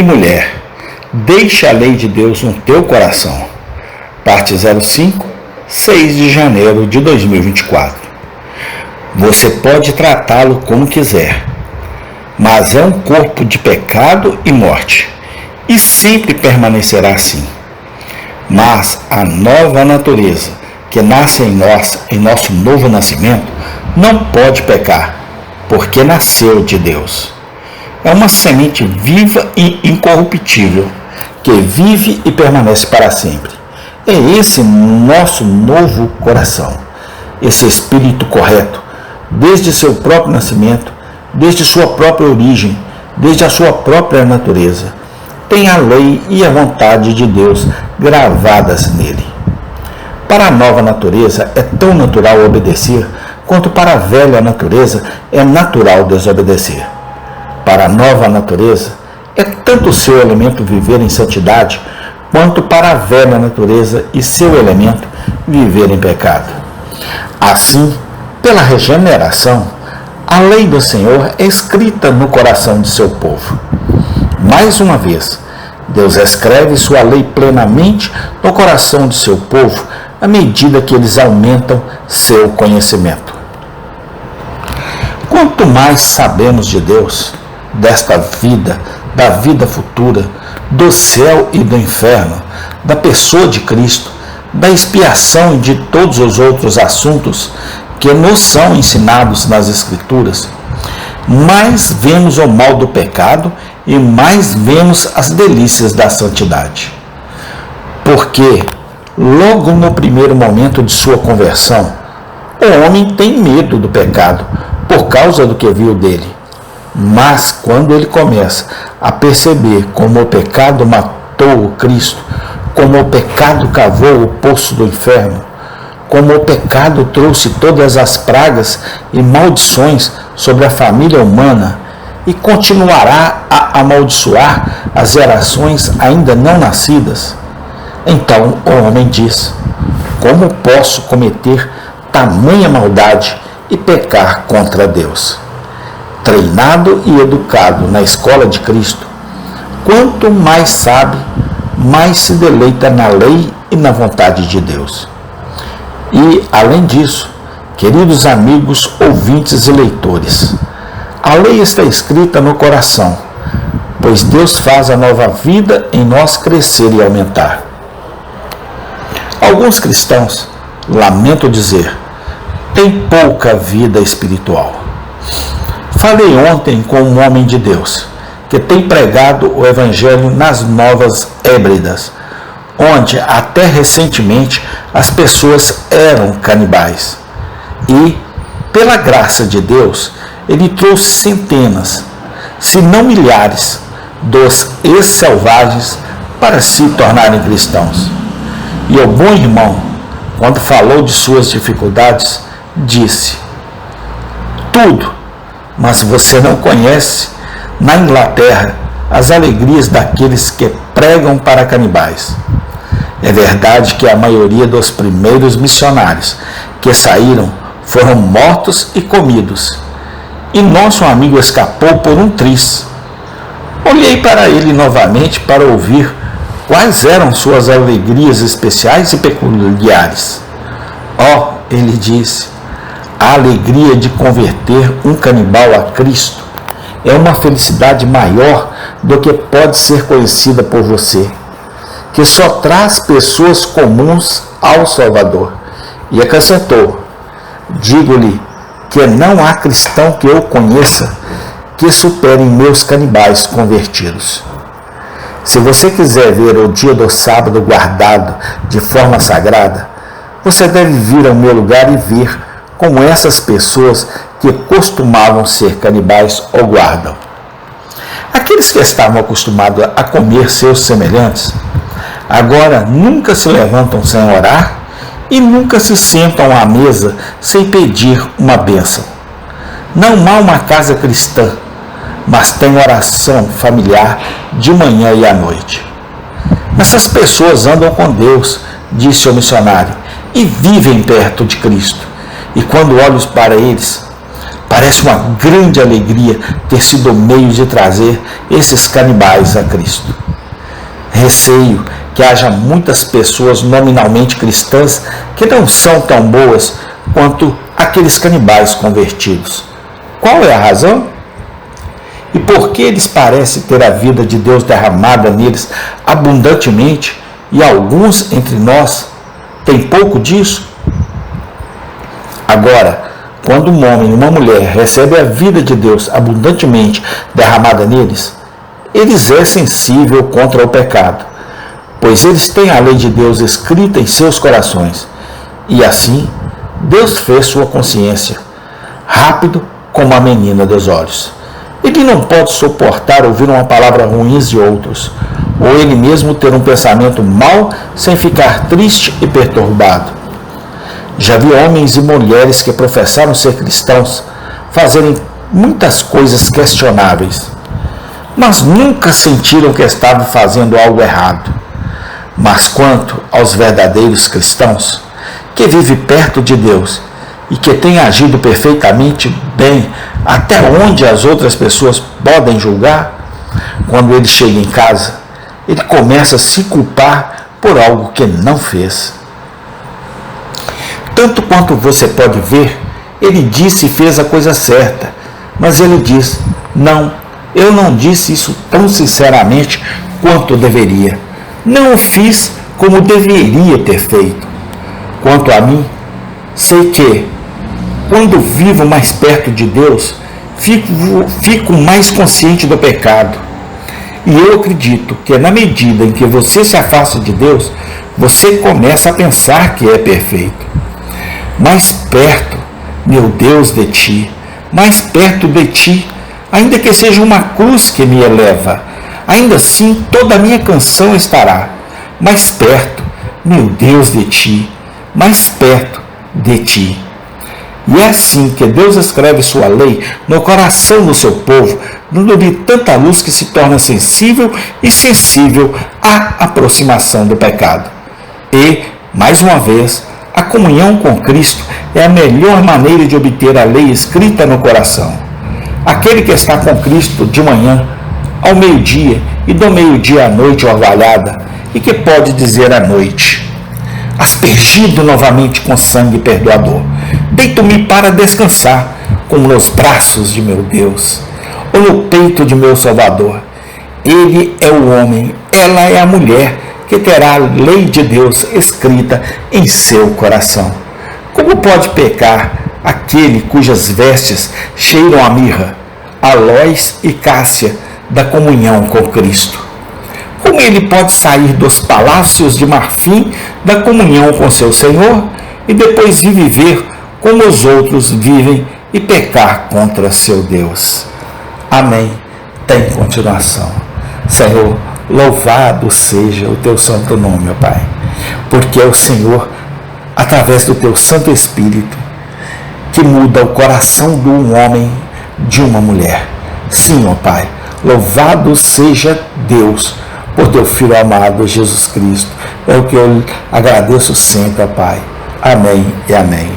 e mulher, deixe a lei de Deus no teu coração. Parte 05, 6 de janeiro de 2024. Você pode tratá-lo como quiser, mas é um corpo de pecado e morte, e sempre permanecerá assim. Mas a nova natureza que nasce em nós, em nosso novo nascimento, não pode pecar, porque nasceu de Deus. É uma semente viva e incorruptível, que vive e permanece para sempre. É esse nosso novo coração, esse espírito correto, desde seu próprio nascimento, desde sua própria origem, desde a sua própria natureza, tem a lei e a vontade de Deus gravadas nele. Para a nova natureza é tão natural obedecer, quanto para a velha natureza é natural desobedecer. Para a nova natureza é tanto o seu elemento viver em santidade, quanto para a velha natureza e seu elemento viver em pecado. Assim, pela regeneração, a lei do Senhor é escrita no coração de seu povo. Mais uma vez, Deus escreve sua lei plenamente no coração de seu povo, à medida que eles aumentam seu conhecimento. Quanto mais sabemos de Deus, desta vida, da vida futura, do céu e do inferno, da pessoa de Cristo, da expiação e de todos os outros assuntos que nos são ensinados nas Escrituras, mais vemos o mal do pecado e mais vemos as delícias da santidade. Porque, logo no primeiro momento de sua conversão, o homem tem medo do pecado por causa do que viu dele. Mas quando ele começa a perceber como o pecado matou o Cristo, como o pecado cavou o poço do inferno, como o pecado trouxe todas as pragas e maldições sobre a família humana e continuará a amaldiçoar as gerações ainda não nascidas, então o homem diz: como posso cometer tamanha maldade e pecar contra Deus? Treinado e educado na escola de Cristo, quanto mais sabe, mais se deleita na lei e na vontade de Deus. E, além disso, queridos amigos, ouvintes e leitores, a lei está escrita no coração, pois Deus faz a nova vida em nós crescer e aumentar. Alguns cristãos, lamento dizer, têm pouca vida espiritual. Falei ontem com um homem de Deus, que tem pregado o Evangelho nas Novas Hébridas, onde até recentemente as pessoas eram canibais. E, pela graça de Deus, ele trouxe centenas, se não milhares, dos ex-selvagens para se tornarem cristãos. E o bom irmão, quando falou de suas dificuldades, disse: tudo, mas você não conhece, na Inglaterra, as alegrias daqueles que pregam para canibais. É verdade que a maioria dos primeiros missionários que saíram foram mortos e comidos, e nosso amigo escapou por um triz. Olhei para ele novamente para ouvir quais eram suas alegrias especiais e peculiares. Oh, ele disse, a alegria de converter um canibal a Cristo é uma felicidade maior do que pode ser conhecida por você, que só traz pessoas comuns ao Salvador. E acrescentou, digo-lhe que não há cristão que eu conheça que supere meus canibais convertidos. Se você quiser ver o dia do sábado guardado de forma sagrada, você deve vir ao meu lugar e ver como essas pessoas que costumavam ser canibais o guardam. Aqueles que estavam acostumados a comer seus semelhantes, agora nunca se levantam sem orar e nunca se sentam à mesa sem pedir uma bênção. Não há uma casa cristã, mas tem oração familiar de manhã e à noite. Essas pessoas andam com Deus, disse o missionário, e vivem perto de Cristo. E quando olho para eles, Parece uma grande alegria ter sido o meio de trazer esses canibais a Cristo. Receio que haja muitas pessoas nominalmente cristãs que não são tão boas quanto aqueles canibais convertidos. Qual é a razão? E por que eles parecem ter a vida de Deus derramada neles abundantemente e alguns entre nós têm pouco disso? Agora, quando um homem e uma mulher recebem a vida de Deus abundantemente derramada neles, eles é sensível contra o pecado, pois eles têm a lei de Deus escrita em seus corações. E assim, Deus fez sua consciência, rápido como a menina dos olhos. Ele não pode suportar ouvir uma palavra ruim de outros, ou ele mesmo ter um pensamento mau sem ficar triste e perturbado. Já vi homens e mulheres que professaram ser cristãos fazerem muitas coisas questionáveis, mas nunca sentiram que estavam fazendo algo errado. Mas quanto aos verdadeiros cristãos, que vivem perto de Deus e que têm agido perfeitamente bem até onde as outras pessoas podem julgar, quando ele chega em casa, ele começa a se culpar por algo que não fez. Tanto quanto você pode ver, ele disse e fez a coisa certa, mas ele diz: não, eu não disse isso tão sinceramente quanto deveria. Não o fiz como deveria ter feito. Quanto a mim, sei que, quando vivo mais perto de Deus, fico mais consciente do pecado. E eu acredito que na medida em que você se afasta de Deus, você começa a pensar que é perfeito. Mais perto, meu Deus, de ti, mais perto de ti, ainda que seja uma cruz que me eleva, ainda assim toda a minha canção estará. Mais perto, meu Deus, de ti, mais perto de ti. E é assim que Deus escreve sua lei no coração do seu povo, dando-lhe tanta luz que se torna sensível e sensível à aproximação do pecado. E, mais uma vez, a comunhão com Cristo é a melhor maneira de obter a lei escrita no coração. Aquele que está com Cristo de manhã, ao meio-dia e do meio-dia à noite orvalhada, e que pode dizer à noite: aspergido novamente com sangue perdoador, deito-me para descansar, como nos braços de meu Deus, ou no peito de meu Salvador. Ele é o homem, ela é a mulher, que terá a lei de Deus escrita em seu coração. Como pode pecar aquele cujas vestes cheiram a mirra, aloés e cássia da comunhão com Cristo? Como ele pode sair dos palácios de marfim da comunhão com seu Senhor e depois ir viver como os outros vivem e pecar contra seu Deus? Amém. Tem continuação. Senhor, louvado seja o teu santo nome, ó Pai, porque é o Senhor, através do teu Santo Espírito, que muda o coração de um homem, de uma mulher. Sim, ó Pai, louvado seja Deus por teu Filho amado, Jesus Cristo. É o que eu agradeço sempre, ó Pai. Amém e amém.